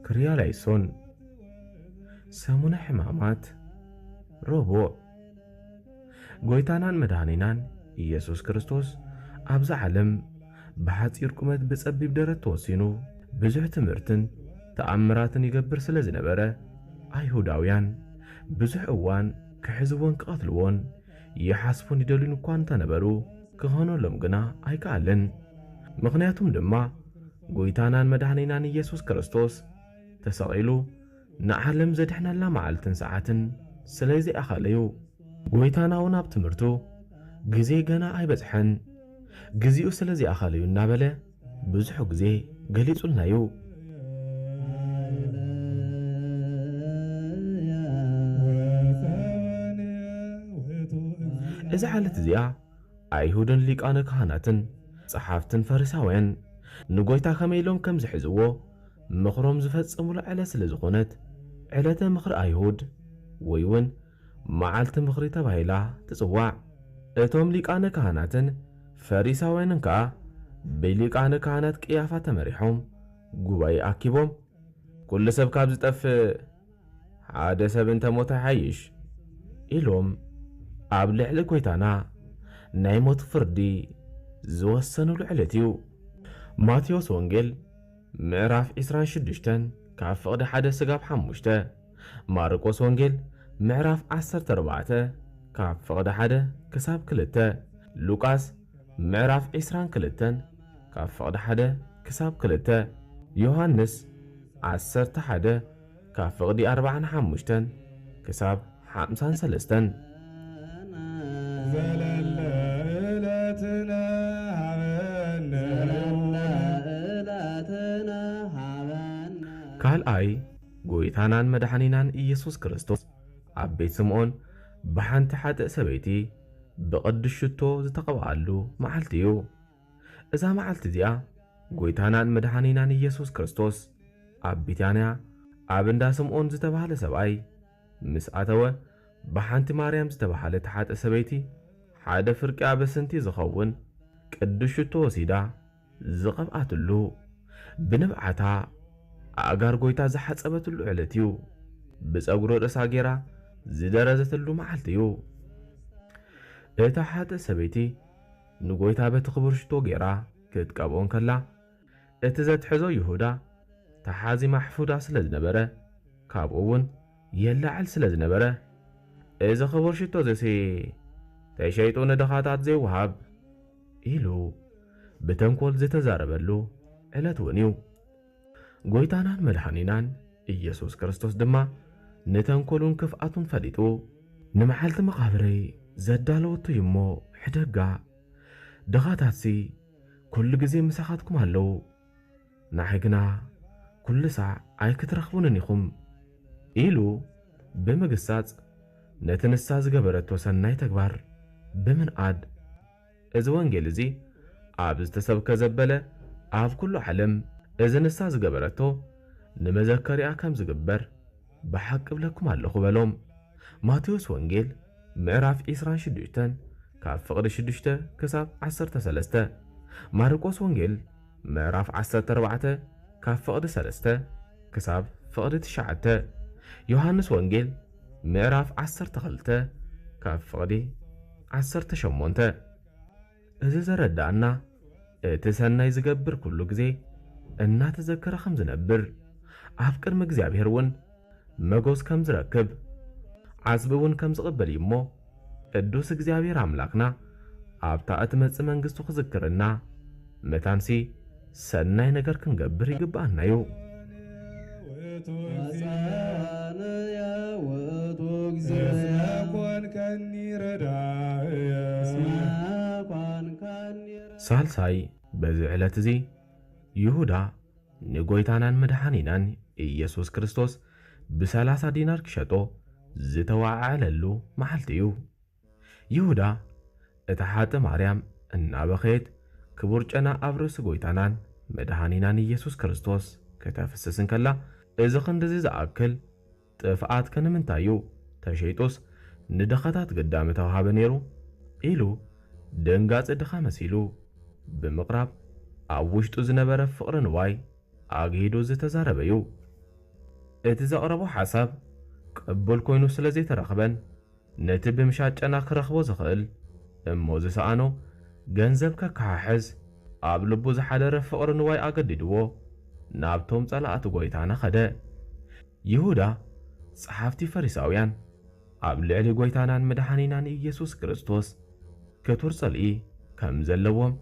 ክርያ ላይሶን ሰሙነ ሕማማት ረቡዕ ጎይታናን መድኃኒናን ኢየሱስ ክርስቶስ ኣብዛ ዓለም ብሓፂር ቁመት ብጸቢብ ደረት ተወሲኑ ብዙሕ ትምህርትን ተኣምራትን ይገብር ስለ ዝነበረ ኣይሁዳውያን ብዙሕ እዋን ክሕዝቦን ክቐትልዎን ይሓስቡን ይደልዩን እኳ እንተነበሩ ክኾነሎም ግና ኣይከኣልን። ምኽንያቱም ድማ ጎይታናን መድኃኒናን ኢየሱስ ክርስቶስ ተሰቒሉ ንዓለም ዘድሕነላ መዓልትን ሰዓትን ስለ ዘይኣኸለዩ ጎይታና እውን ኣብ ትምህርቱ ግዜ ገና ኣይበጽሐን ግዚኡ ስለ ዘይኣኸለዩ እናበለ ብዙሕ ግዜ ገሊጹልናዩ። እዚ ዓለት እዚኣ ኣይሁድን ሊቃነ ካህናትን ጸሓፍትን ፈሪሳውያን ንጎይታ ከመኢሎም ከም ዝሕዝዎ ምኽሮም ዝፈጽሙሉ ዕለት ስለ ዝኾነት ዕለተ ምኽሪ ኣይሁድ ወይ እውን መዓልቲ ምኽሪ ተባሂላ ትጽዋዕ። እቶም ሊቃነ ካህናትን ፈሪሳውያንን ከዓ ብሊቃነ ካህናት ቅያፋ ተመሪሖም ጉባኤ ኣኪቦም ኩሉ ሰብ ካብ ዝጠፍእ ሓደ ሰብ እንተሞተ ይሓይሽ ኢሎም ኣብ ልዕሊ ጎይታና ናይ ሞት ፍርዲ ዝወሰኑሉ ዕለት እዩ። ማቴዎስ ወንጌል ምዕራፍ 26 ካብ ፍቕዲ 1 ስጋብ 5፣ ማርቆስ ወንጌል ምዕራፍ 14 ካብ ፍቕዲ 1 ክሳብ 2፣ ሉቃስ ምዕራፍ 22 ካብ ፍቕዲ 1 ክሳብ 2፣ ዮሐንስ 11 ካብ ፍቕዲ 45 ክሳብ 53። ካልኣይ ጎይታናን መድኃኒናን ኢየሱስ ክርስቶስ ኣብ ቤት ስምዖን ብሓንቲ ሓጥእ ሰበይቲ ብቕዱስ ሽቶ ዝተቐብኣሉ መዓልቲ እዩ። እዛ መዓልቲ እዚኣ ጎይታናን መድኃኒናን ኢየሱስ ክርስቶስ ኣብ ቢታንያ ኣብ እንዳ ስምዖን ዝተባሃለ ሰብኣይ ምስ ኣተወ ብሓንቲ ማርያም ዝተባሃለት ሓጥእ ሰበይቲ ሓደ ፍርቂ ኣበስንቲ ዝኸውን ቅዱስ ሽቶ ወሲዳ ዝቐብኣትሉ ብንብዓታ ኣጋር ጎይታ ዝሓጸበትሉ ዕለት እዩ። ብጸጉሮ ርእሳ ጌራ ዝደረዘትሉ መዓልቲ እዩ። እታ ሓጥእ ሰበይቲ ንጎይታ በቲ ክቡር ሽቶ ጌራ ክትቀብኦን ከላ እቲ ዘትሕዞ ይሁዳ ተሓዚማ ሕፉዳ ስለ ዝነበረ ካብኡ እውን የላዕል ስለ ዝነበረ እዚ ክቡር ሽቶ ዘሲ ተሸይጡ ንድኻታት ዘይወሃብ ኢሉ ብተንኰል ዝተዛረበሉ ዕለት እውን እዩ። ጎይታናን መድኃኒናን ኢየሱስ ክርስቶስ ድማ ንተንኰሉን ክፍኣቱን ፈሊጡ ንመዓልቲ መቓብረይ ዘዳለወቱ እሞ ሕደጋ ድኻታትሲ ኩሉ ግዜ ምሳኻትኩም ኣለዉ ንዓይ ግና ኩሉ ሳዕ ኣይክትረኽቡንን ኢኹም ኢሉ ብምግሳጽ ነቲ ንሳ ዝገበረቶ ሰናይ ተግባር ብምንኣድ እዚ ወንጌል እዚ ኣብ ዝተሰብከ ዘበለ ኣብ ኩሉ ዓለም እዚ ንሳ ዝገበረቶ ንመዘከሪያ ከም ዝግበር ብሓቂ ብለኩም ኣለኹ በሎም። ማቴዎስ ወንጌል ምዕራፍ 26 ካብ ፍቕዲ 6 ክሳብ 13፣ ማርቆስ ወንጌል ምዕራፍ 14 ካብ ፍቕዲ 3 ክሳብ ፍቕዲ 9፣ ዮሐንስ ወንጌል ምዕራፍ 12 ካብ ፍቕዲ 18። እዚ ዘረዳእና እቲ ሰናይ ዝገብር ኩሉ ግዜ እናተዘከረ ከም ዝነብር ኣብ ቅድሚ እግዚኣብሔር እውን መጎስ ከም ዝረክብ ዓዝቢ እውን ከም ዝቕበል እዩ እሞ ቅዱስ እግዚኣብሔር ኣምላኽና ኣብታ እትመጽእ መንግሥቱ ክዝክርና መታንሲ ሰናይ ነገር ክንገብር ይግባአና እዩ። ሳልሳይ በዚ ዕለት እዚ ይሁዳ ንጎይታናን መድኃኒናን ኢየሱስ ክርስቶስ ብ30 ዲናር ክሸጦ ዝተዋዓለሉ መዓልቲዩ ይሁዳ እታሓተ ማርያም እናበኸት ክቡር ጨና ኣብ ርእሲ ጎይታናን መድኃኒናን ኢየሱስ ክርስቶስ ከተፍስስን ከላ እዚ ክንዲዚ ዝኣክል ጥፍኣት ከንምንታዩ ተሸይጦስ ንደኸታት ገዳሚ ተዋሃበ ነይሩ ኢሉ ደንጋጽ ድኻ መሲሉ ብምቕራብ ኣብ ውሽጡ ዝነበረ ፍቕሪ ንዋይ ኣግሂዱ ዝተዛረበዩ እቲ ዘቕረቦ ሓሳብ ቅቡል ኮይኑ ስለ ዘይተረኽበን ነቲ ብምሻጥ ጨና ክረኽቦ ዝኽእል እሞ ዝሰኣኖ ገንዘብ ከከሓሕዝ ኣብ ልቡ ዝሓደረ ፍቕሪ ንዋይ ኣገዲድዎ ናብቶም ጸላእቲ ጎይታና ኸደ ይሁዳ ጸሓፍቲ ፈሪሳውያን ኣብ ልዕሊ ጎይታናን መድኃኒናን ኢየሱስ ክርስቶስ ክቱር ጸልኢ ከም ዘለዎም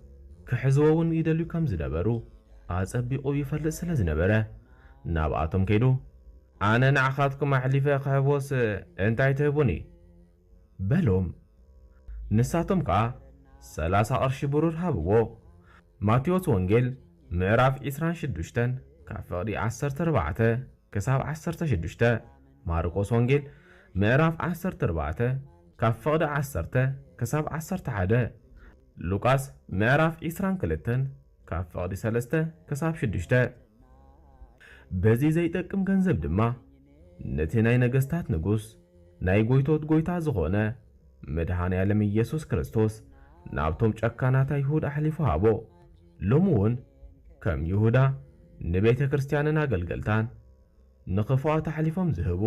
ክሕዝዎውን ይደልዩ ከም ዝነበሩ ኣጸቢቑ ይፈልጥ ስለ ዝነበረ ናብኣቶም ከይዱ ኣነ ንዓኻትኩም ኣሕሊፈ ክህቦስ እንታይ ትህቡኒ በሎም ንሳቶም ከዓ 30 ቅርሺ ብሩር ሃብዎ ማቴዎስ ወንጌል ምዕራፍ 26 ካብ ፍቕዲ 14 ክሳብ 16 ማርቆስ ወንጌል ምዕራፍ 14 ካብ ፍቕዲ 10 ክሳብ 11 ሉቃስ ምዕራፍ 22 ካብ ፍቕዲ 3 ክሳብ 6 በዚ ዘይጠቅም ገንዘብ ድማ ነቲ ናይ ነገሥታት ንጉሥ ናይ ጎይቶት ጎይታ ዝኾነ መድኃኔ ዓለም ኢየሱስ ክርስቶስ ናብቶም ጨካናት አይሁድ ኣሕሊፉ ሃቦ ሎሚ እውን ከም ይሁዳ ንቤተ ክርስቲያንን ኣገልገልታን ንኽፉኣት ኣሕሊፎም ዝህቡ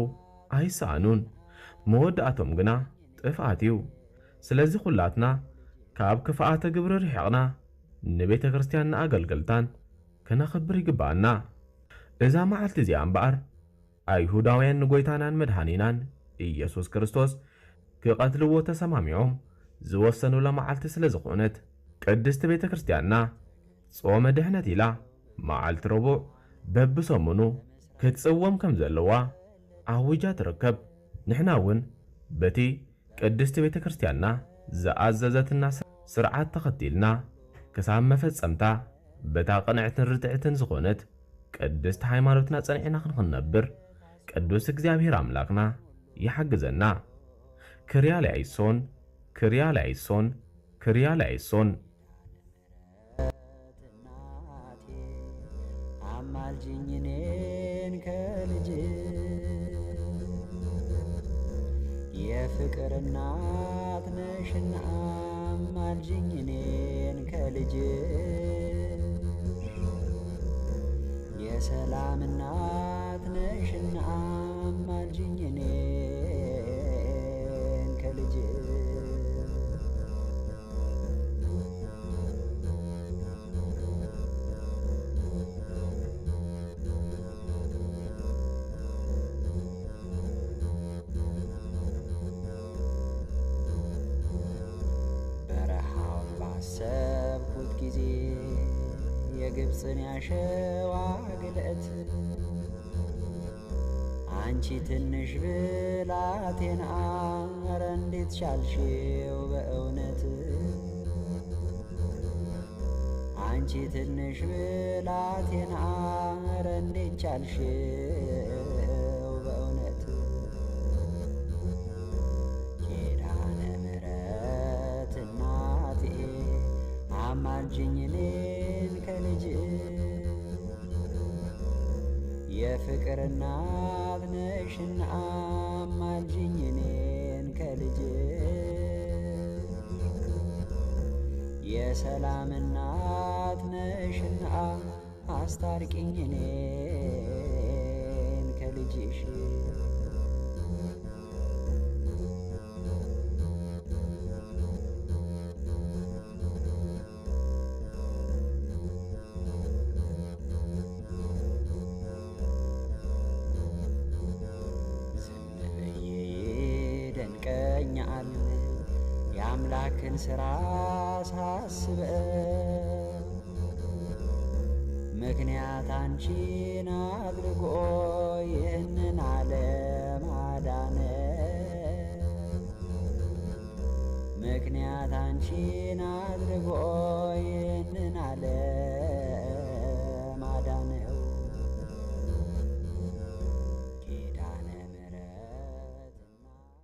ኣይሰኣኑን መወዳእቶም ግና ጥፍኣት እዩ ስለዚ ኩላትና ካብ ክፍኣተ ግብሪ ርሒቕና ንቤተ ክርስቲያንን ኣገልገልታን ክነኽብር ይግባአና እዛ መዓልቲ እዚኣ እምበኣር ኣይሁዳውያን ንጎይታናን መድኃኒናን ኢየሱስ ክርስቶስ ክቐትልዎ ተሰማሚዖም ዝወሰኑላ መዓልቲ ስለ ዝኾነት ቅድስቲ ቤተ ክርስቲያንና ጾመ ድሕነት ኢላ መዓልቲ ረቡዕ በብሰሙኑ ክትጽወም ከም ዘለዋ ኣውጃ ትርከብ ንሕና እውን በቲ ቅድስቲ ቤተ ክርስቲያንና ዝኣዘዘትና ስርዓት ተኸቲልና ክሳብ መፈጸምታ በታ ቅንዕትን ርትዕትን ዝኾነት ቅድስቲ ሃይማኖትና ጸኒዕና ክንነብር ቅዱስ እግዚአብሔር አምላክና ይሐግዘና ክሪያ ላይሶን ክሪያ ላይሶን ክሪያ ላይሶን አማልጅኝኔን ከልጅ የፍቅር እናት ነሽና አማልጅኝኔን ከልጅ የሰላም እናት ነሽና አማልጅኝኔን ከልጅ በረሃውን ባሰብኩት ጊዜ የግብፅን ያሸዋ ግለት አንቺ ትንሽ ብላቴና ኧረ እንዴት ቻልሽው በእውነት አንቺ ትንሽ ብላቴና ኧረ እንዴት ቻልሽው በእውነት ኪዳነ ምሕረት እናቴ አማልጅኝ እኔን ከልጅ የፍቅር እናት ነሽና አማልጅኝ እኔን ከልጅ የሰላም እናት ነሽና አስታርቂኝ እኔን ከልጅሽ ይደንቀኛል የአምላክን ሥራ ሳስበው ምክንያት አንቺን አድርጎ ይህንን ዓለም አዳነ ምክንያት አንቺን አድርጎ ይህንን ዓለም